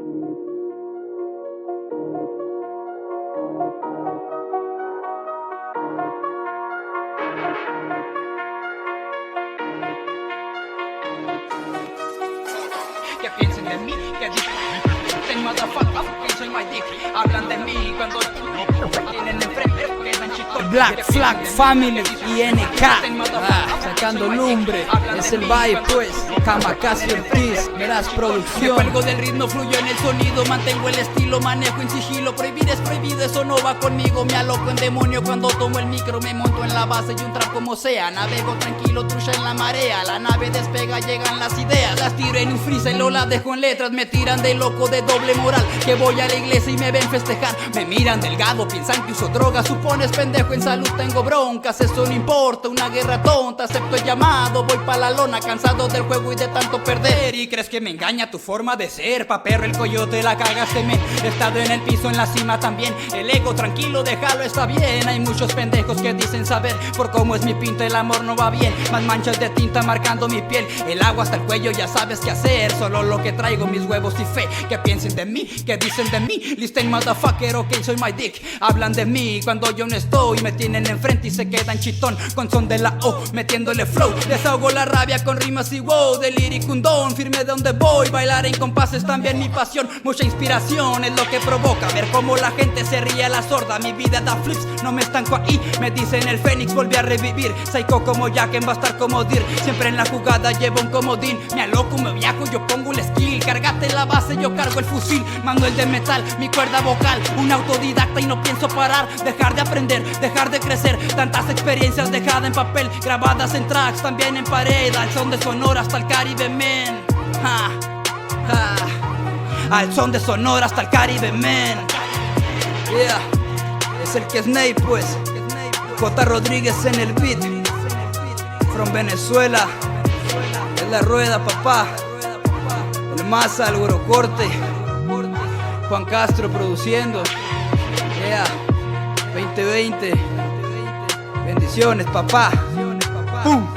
Que piensen de mí, que dicen motherfucker, que soy my dick. Hablan de mí cuando tienen enfrente, quedan chicos. Black Flag Family y NK, sacando lumbre, es el vibe pues. Kamakaze Ortiz, verás Me producción. cuelgo del ritmo, fluyo en el sonido, mantengo el estilo, manejo en sigilo. Prohibir es prohibido, eso no va conmigo. Me aloco en demonio cuando tomo el micro, me monto en la base y un trap como sea. Navego tranquilo, trucha en la marea. La nave despega, llegan las ideas. Las tiro en un freestyle o las dejo en letras. Me tiran de loco de doble moral, que voy a la iglesia y me ven festejar. Me miran delgado, piensan que uso drogas. Supones pendejo, en salud tengo broncas. Eso no importa, una guerra tonta. Acepto el llamado, voy pa' la lona, cansado del juego y de tanto perder. Y crees que me engaña tu forma de ser, pa' perro el coyote la cagaste, men. He estado en el piso, en la cima también. El ego tranquilo, déjalo, está bien. Hay muchos pendejos que dicen saber por cómo es mi pinta, el amor no va bien. Más manchas de tinta marcando mi piel, el agua hasta el cuello, ya sabes qué hacer. Solo lo que traigo, mis huevos y fe. Que piensen de mí, que dicen de mí. Listen motherfucker, ok, soy my dick. Hablan de mí cuando yo no estoy, me tienen enfrente y se quedan chitón. Con son de la O, metiéndole flow. Desahogo la rabia con rimas y wow. De liricundón, firme de donde voy. Bailar en compases también mi pasión. Mucha inspiración es lo que provoca ver cómo la gente se ríe a la sorda. Mi vida da flips, no me estanco ahí. Me dicen el Fénix, volví a revivir. Psycho como Jack, en va a estar como Dir. Siempre en la jugada llevo un comodín. Me aloco, me viajo, yo pongo el skill. Cárgate la base, yo cargo el fusil. Mando el de metal, mi cuerda vocal. Un autodidacta y no pienso parar. Dejar de aprender, dejar de crecer. Tantas experiencias dejadas en papel, grabadas en tracks, también en pared. Al son de Sonora hasta el Caribe, men. Al son de Sonora hasta el Caribe, men. Yeah. Es el que es Ney, pues. J. Rodríguez en el beat. From Venezuela. Es la rueda, papá. El Masa, el Güero Corte. Juan Castro produciendo. Yeah. 2020. Bendiciones, papá. ¡Pum!